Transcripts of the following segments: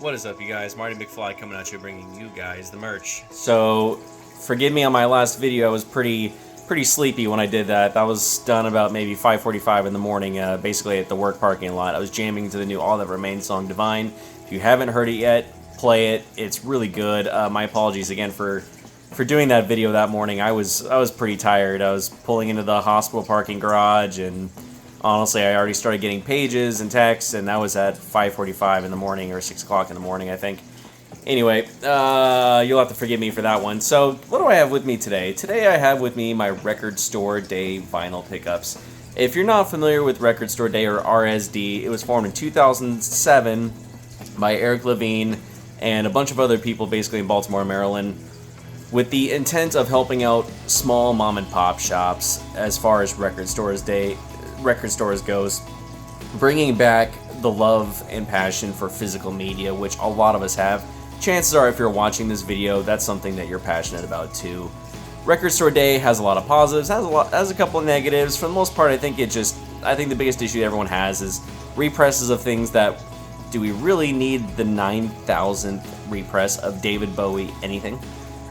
What is up, you guys? Marty McFly coming at you, bringing you guys the merch. So, forgive me on my last video. I was pretty sleepy when I did that. That was done about maybe 5:45 in the morning, basically at the work parking lot. I was jamming to the new All That Remains song, Divine. If you haven't heard it yet, play it. It's really good. My apologies again for doing that video that morning. I was pretty tired. I was pulling into the hospital parking garage, and honestly, I already started getting pages and texts, and that was at 5:45 in the morning or 6 o'clock in the morning, I think. Anyway, you'll have to forgive me for that one. So, what do I have with me today? Today I have with me my Record Store Day vinyl pickups. If you're not familiar with Record Store Day, or RSD, it was formed in 2007 by Eric Levine and a bunch of other people basically in Baltimore, Maryland, with the intent of helping out small mom and pop shops as far as Record Stores goes, bringing back the love and passion for physical media, which a lot of us have. Chances are, if you're watching this video, that's something that you're passionate about too. Record Store Day has a lot of positives, has a couple of negatives. For the most part, I think the biggest issue everyone has is represses of things that, do we really need the 9,000th repress of David Bowie anything?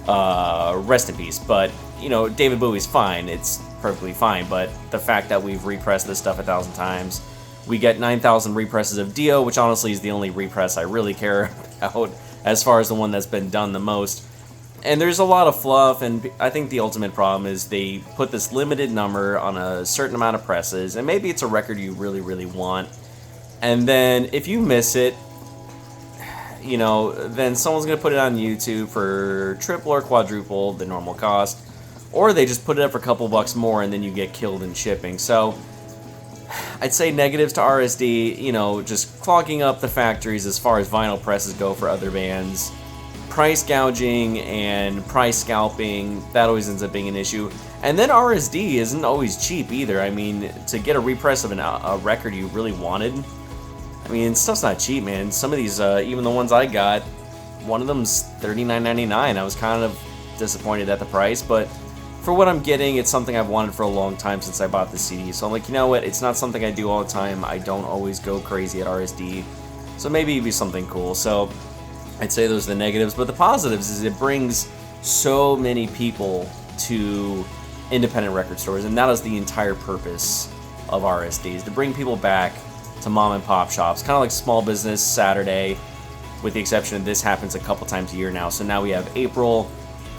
Rest in peace. But, you know, David Bowie's fine. It's perfectly fine. But the fact that we've repressed this stuff 1,000 times, we get 9,000 represses of Dio, which honestly is the only repress I really care about as far as the one that's been done the most. And there's a lot of fluff, and I think the ultimate problem is they put this limited number on a certain amount of presses, and maybe it's a record you really, really want. And then if you miss it, you know, then someone's going to put it on YouTube for triple or quadruple the normal cost, or they just put it up for a couple bucks more and then you get killed in shipping. So I'd say negatives to RSD, you know, just clogging up the factories as far as vinyl presses go for other bands. Price gouging and price scalping, that always ends up being an issue. And then RSD isn't always cheap either. I mean, to get a repress of a record you really wanted, I mean, stuff's not cheap, man. Some of these, even the ones I got, one of them's $39.99. I was kind of disappointed at the price, but for what I'm getting, it's something I've wanted for a long time since I bought the CD. So I'm like, you know what? It's not something I do all the time. I don't always go crazy at RSD. So maybe it'd be something cool. So I'd say those are the negatives. But the positives is it brings so many people to independent record stores. And that is the entire purpose of RSD, is to bring people back to mom and pop shops. Kind of like Small Business Saturday, with the exception of this happens a couple times a year now. So now we have April,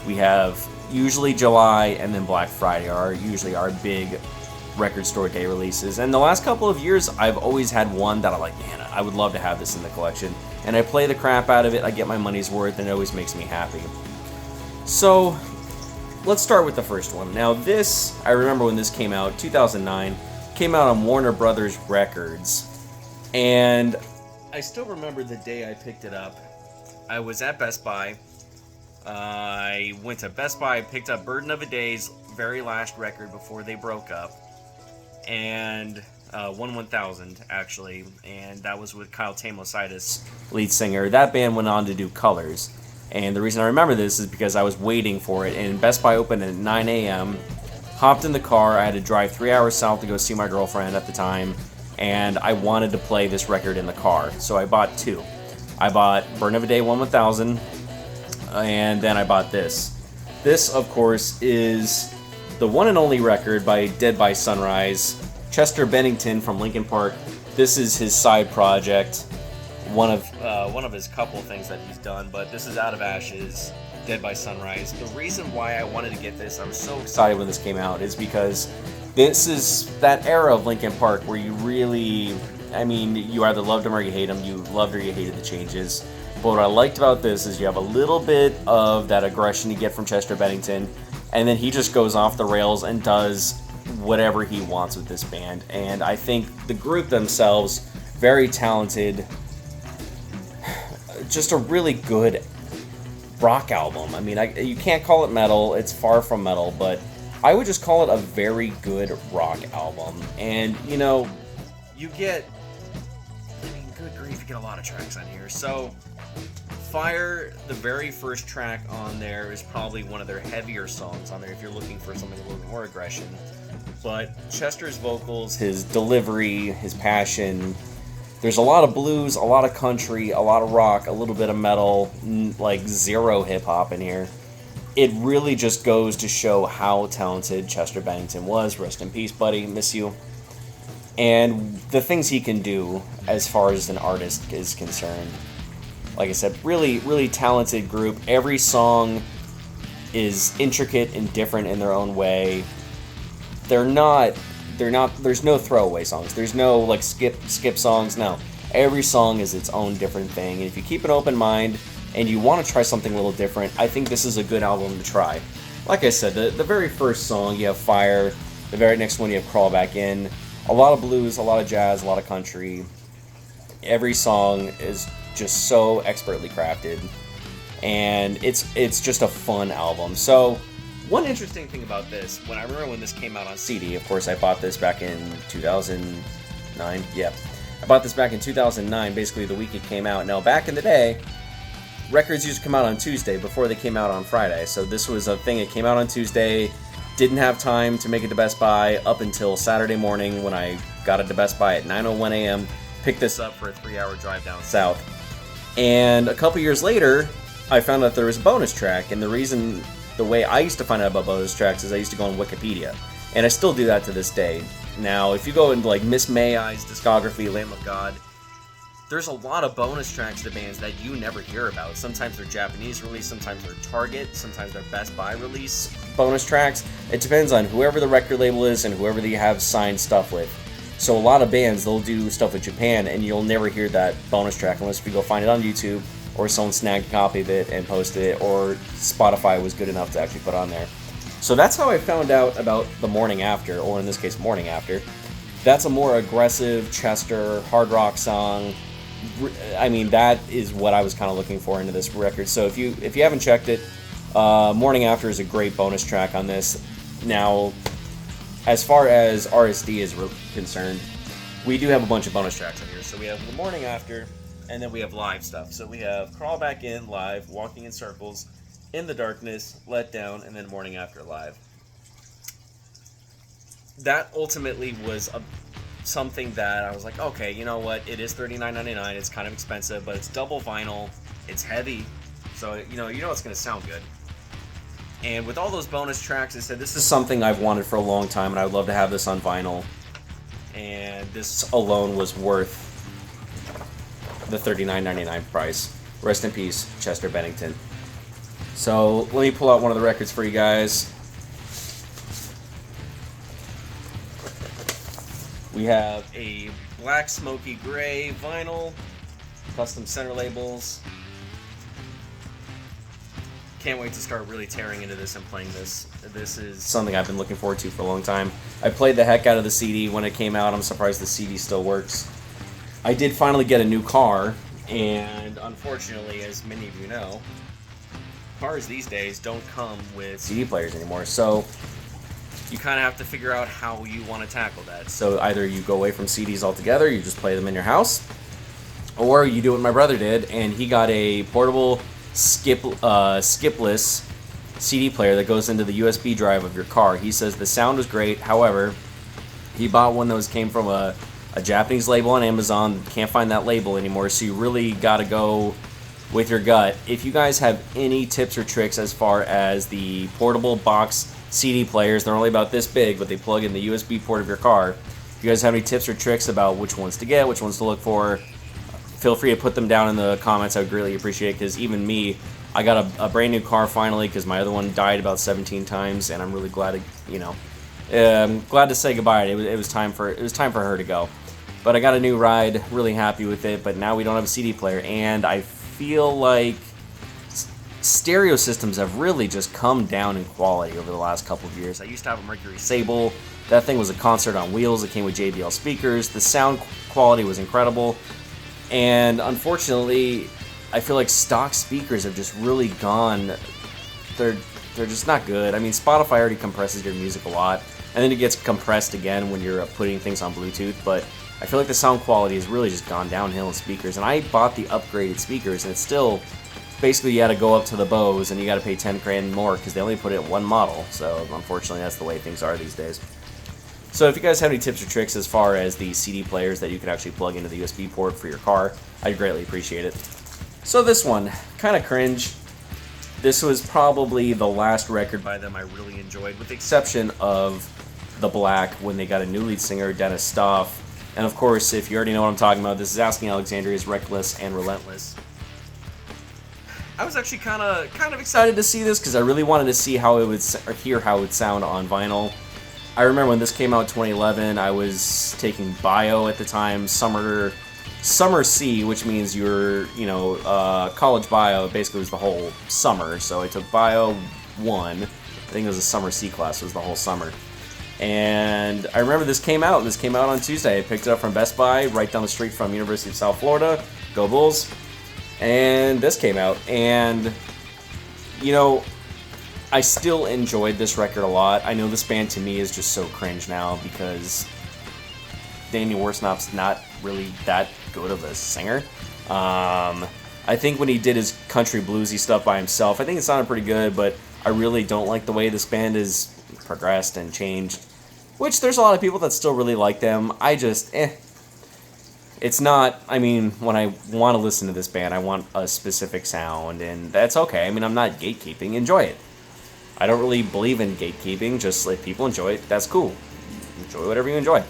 we have usually July, and then Black Friday are usually our big Record Store Day releases. And the last couple of years, I've always had one that I'm like, man, I would love to have this in the collection. And I play the crap out of it, I get my money's worth, and it always makes me happy. So, let's start with the first one. Now this, I remember when this came out, 2009, came out on Warner Brothers Records. And I still remember the day I picked it up. I was at Best Buy. I went to Best Buy, picked up Burden of a Day's very last record before they broke up, and 1000 actually, and that was with Kyle Tamositis, lead singer. That band went on to do Colors, and the reason I remember this is because I was waiting for it, and Best Buy opened at 9 a.m., hopped in the car. I had to drive 3 hours south to go see my girlfriend at the time, and I wanted to play this record in the car, so I bought two. I bought Burden of a Day 1000, and then I bought this. This, of course, is the one and only record by Dead by Sunrise. Chester Bennington from Linkin Park. This is his side project, one of his couple things that he's done, but this is Out of Ashes, Dead by Sunrise. The reason why I wanted to get this, I was so excited when this came out, is because this is that era of Linkin Park where you really, I mean, you either loved them or you hate them. You loved or you hated the changes. But what I liked about this is you have a little bit of that aggression you get from Chester Bennington, and then he just goes off the rails and does whatever he wants with this band. And I think the group themselves, very talented, just a really good rock album. I mean, you can't call it metal, it's far from metal, but I would just call it a very good rock album. And, you know, you get, I mean, good grief, you get a lot of tracks on here. So Fire, the very first track on there, is probably one of their heavier songs on there if you're looking for something a little more aggression. But Chester's vocals, his delivery, his passion, There's a lot of blues, a lot of country, a lot of rock, a little bit of metal, like zero hip-hop in here. It really just goes to show how talented Chester Bennington was. Rest in peace, buddy. Miss you. And the things he can do as far as an artist is concerned. Like I said, really, really talented group. Every song is intricate and different in their own way. There's no throwaway songs. There's no, like, skip songs. No. Every song is its own different thing. And if you keep an open mind and you want to try something a little different, I think this is a good album to try. Like I said, the very first song, you have Fire. The very next one, you have Crawl Back In. A lot of blues, a lot of jazz, a lot of country. Every song is just so expertly crafted. And it's just a fun album. So, one interesting thing about this, I remember when this came out on CD, of course I bought this back in 2009. Yeah. I bought this back in 2009, basically the week it came out. Now, back in the day, records used to come out on Tuesday before they came out on Friday. So this was a thing that came out on Tuesday, didn't have time to make it to Best Buy up until Saturday morning when I got it to Best Buy at 9:01 a.m., picked this up for a 3-hour drive down south. And a couple years later, I found out there was a bonus track, and the way I used to find out about bonus tracks is I used to go on Wikipedia. And I still do that to this day. Now, if you go into like Miss May I's discography, Lamb of God, there's a lot of bonus tracks to bands that you never hear about. Sometimes they're Japanese release, sometimes they're Target, sometimes they're Best Buy release bonus tracks. It depends on whoever the record label is and whoever they have signed stuff with. So a lot of bands, they'll do stuff with Japan and you'll never hear that bonus track unless you go find it on YouTube or someone snagged a copy of it and posted it, or Spotify was good enough to actually put on there. So that's how I found out about The Morning After, or in this case, Morning After. That's a more aggressive Chester hard rock song. I mean, that is what I was kind of looking for into this record. So if you haven't checked it, Morning After is a great bonus track on this. Now, as far as RSD is concerned, we do have a bunch of bonus tracks on here. So we have The Morning After, and then we have live stuff. So we have Crawl Back In live, Walking in Circles, In the Darkness, Let Down, and then Morning After live. That ultimately was something that I was like, okay, you know what? It is $39.99. It's kind of expensive, but it's double vinyl. It's heavy, so you know it's going to sound good. And with all those bonus tracks, I said this is something I've wanted for a long time, and I would love to have this on vinyl. And this alone was worth the $39.99 price. Rest in peace, Chester Bennington. So let me pull out one of the records for you guys. We have a black smoky gray vinyl, custom center labels. Can't wait to start really tearing into this and playing this. This is something I've been looking forward to for a long time. I played the heck out of the CD when it came out. I'm surprised the CD still works. I did finally get a new car, and unfortunately, as many of you know, cars these days don't come with CD players anymore. So you kind of have to figure out how you want to tackle that. So either you go away from CDs altogether, you just play them in your house, or you do what my brother did, and he got a portable skipless CD player that goes into the USB drive of your car. He says the sound was great. However, he bought one that came from a Japanese label on Amazon. Can't find that label anymore, so you really got to go with your gut. If you guys have any tips or tricks as far as the portable box CD players, they're only about this big, but they plug in the USB port of your car. If you guys have any tips or tricks about which ones to get, which ones to look for, feel free to put them down in the comments. I would greatly appreciate it, because even me, I got a brand new car finally, because my other one died about 17 times, and I'm really glad to, I'm glad to say goodbye. It was time for her to go. But I got a new ride, really happy with it, but now we don't have a CD player, and I feel like stereo systems have really just come down in quality over the last couple of years. I used to have a Mercury Sable. That thing was a concert on wheels. It came with JBL speakers. The sound quality was incredible. And unfortunately, I feel like stock speakers have just really gone, they're just not good. I mean, Spotify already compresses your music a lot, and then it gets compressed again when you're putting things on Bluetooth, but I feel like the sound quality has really just gone downhill in speakers. And I bought the upgraded speakers, and it's still, basically you got to go up to the Bose, and you got to pay 10 grand more, because they only put it in one model. So unfortunately, that's the way things are these days. So if you guys have any tips or tricks as far as the CD players that you can actually plug into the USB port for your car, I'd greatly appreciate it. So this one, kind of cringe. This was probably the last record by them I really enjoyed, with the exception of The Black, when they got a new lead singer, Dennis Stoff. And of course, if you already know what I'm talking about, this is Asking Alexandria's Reckless and Relentless. I was actually kind of excited to see this because I really wanted to see how it would, or hear how it would sound on vinyl. I remember when this came out in 2011, I was taking bio at the time, summer C, which means your, college bio basically was the whole summer. So I took bio 1, I think it was a summer C class, it was the whole summer. And I remember this came out on Tuesday. I picked it up from Best Buy, right down the street from University of South Florida, go Bulls. And this came out, and, I still enjoyed this record a lot. I know this band to me is just so cringe now because Danny Worsnop's not really that good of a singer. I think when he did his country bluesy stuff by himself, I think it sounded pretty good, but I really don't like the way this band has progressed and changed. Which there's a lot of people that still really like them. I just, It's not, when I want to listen to this band, I want a specific sound, and that's okay. I'm not gatekeeping. Enjoy it. I don't really believe in gatekeeping. Just let people enjoy it. That's cool. Enjoy whatever you enjoy.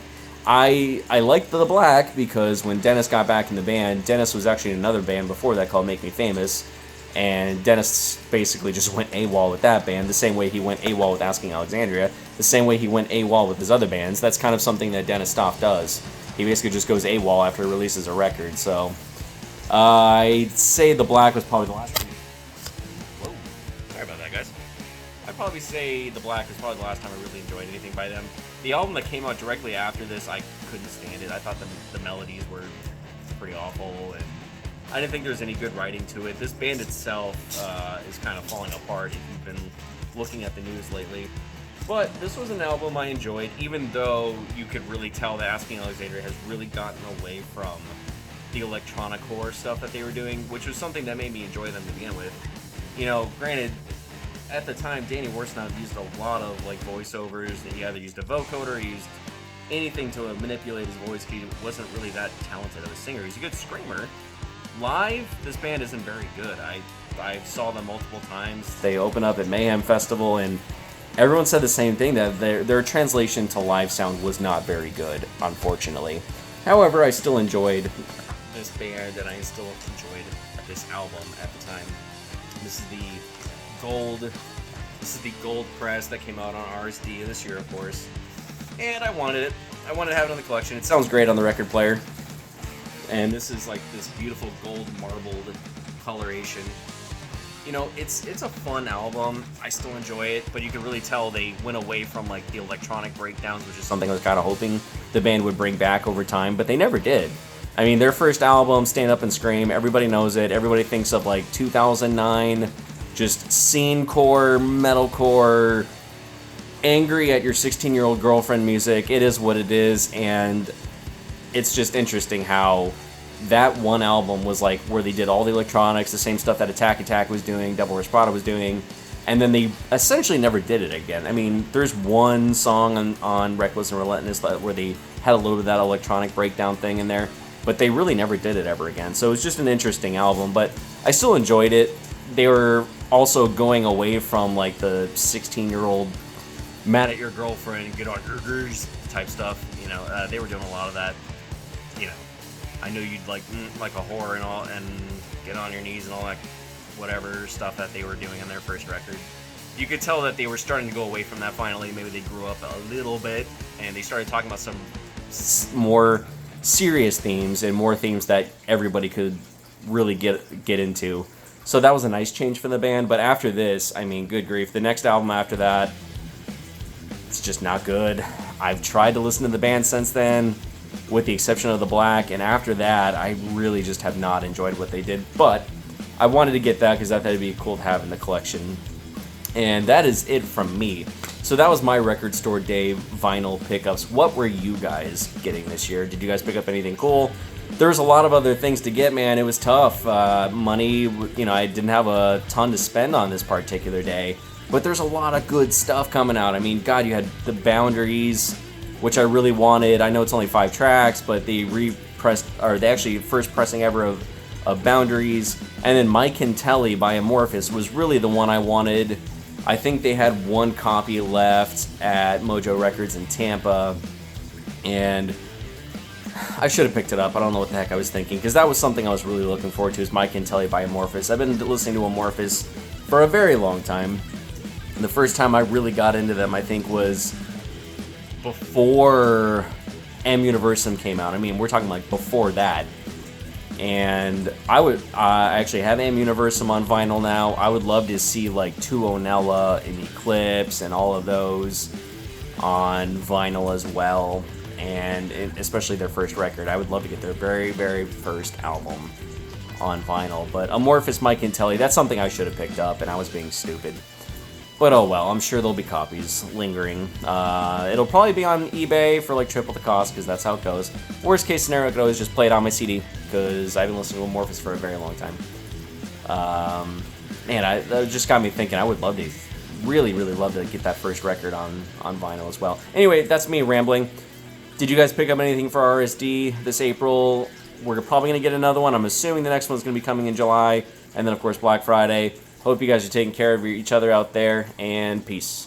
I liked The Black because when Dennis got back in the band, Dennis was actually in another band before that called Make Me Famous, and Dennis basically just went AWOL with that band, the same way he went AWOL with Asking Alexandria, the same way he went AWOL with his other bands. That's kind of something that Dennis Stoff does. He basically just goes AWOL after he releases a record, so I'd say The Black was probably the last time. Whoa, sorry about that, guys. I'd probably say The Black was probably the last time I really enjoyed anything by them. The album that came out directly after this, I couldn't stand it. I thought the melodies were pretty awful, and I didn't think there was any good writing to it. This band itself is kind of falling apart if you've been looking at the news lately. But this was an album I enjoyed, even though you could really tell that Asking Alexandria has really gotten away from the electronic core stuff that they were doing, which was something that made me enjoy them to begin with. Granted, at the time, Danny Worsnop used a lot of voiceovers. He either used a vocoder or he used anything to manipulate his voice. He wasn't really that talented of a singer. He's a good screamer. Live, this band isn't very good. I saw them multiple times. They open up at Mayhem Festival, and everyone said the same thing, that their translation to live sound was not very good, unfortunately. However, I still enjoyed this band, and I still enjoyed this album at the time. This is the gold press that came out on RSD this year, of course. And I wanted it. I wanted to have it in the collection. It sounds great on the record player. And this is this beautiful gold marbled coloration. It's a fun album. I still enjoy it, but you can really tell they went away from the electronic breakdowns, which is something I was kind of hoping the band would bring back over time, but they never did. Their first album, Stand Up and Scream, everybody knows it. Everybody thinks of 2009, just scene core, metalcore, angry at your 16-year-old girlfriend music. It is what it is, and it's just interesting how that one album was where they did all the electronics, the same stuff that Attack was doing, Devil Wears Prada was doing, and then they essentially never did it again. There's one song on Reckless and Relentless where they had a little bit of that electronic breakdown thing in there, but they really never did it ever again. So it was just an interesting album, but I still enjoyed it. They were also going away from the 16-year-old mad at your girlfriend, get on your gers type stuff. They were doing a lot of that. I know you'd like a whore and all, and get on your knees and all that whatever stuff that they were doing on their first record. You could tell that they were starting to go away from that finally. Maybe they grew up a little bit, and they started talking about some more serious themes and more themes that everybody could really get into. So that was a nice change for the band. But after this, good grief. The next album after that, it's just not good. I've tried to listen to the band since then, with the exception of The Black, and after that, I really just have not enjoyed what they did. But I wanted to get that because I thought it'd be cool to have in the collection. And that is it from me. So that was my Record Store Day vinyl pickups. What were you guys getting this year? Did you guys pick up anything cool? There's a lot of other things to get, man. It was tough. Money, I didn't have a ton to spend on this particular day. But there's a lot of good stuff coming out. God, you had The Boundaries, which I really wanted. I know it's only 5 tracks, but they repressed, or they actually first pressing ever of Boundaries, and then Mike and Telly by Amorphous was really the one I wanted. I think they had 1 copy left at Mojo Records in Tampa, and I should have picked it up. I don't know what the heck I was thinking, because that was something I was really looking forward to, is Mike and Telly by Amorphous. I've been listening to Amorphous for a very long time. The first time I really got into them, I think, was before M Universum came out. I mean, we're talking like before that. And I actually have M Universum on vinyl now. I would love to see like Tuonela and Eclipse and all of those on vinyl as well. And especially their first record. I would love to get their very, very first album on vinyl. But Amorphous, Mike and Telly, that's something I should have picked up, and I was being stupid. But oh well, I'm sure there'll be copies lingering. It'll probably be on eBay for like triple the cost, because that's how it goes. Worst case scenario, I could always just play it on my CD, because I've been listening to Amorphous for a very long time. Man, that just got me thinking, I would love to, really, really love to get that first record on vinyl as well. Anyway, that's me rambling. Did you guys pick up anything for RSD this April? We're probably going to get another one. I'm assuming the next one's going to be coming in July. And then, of course, Black Friday. Hope you guys are taking care of each other out there, and peace.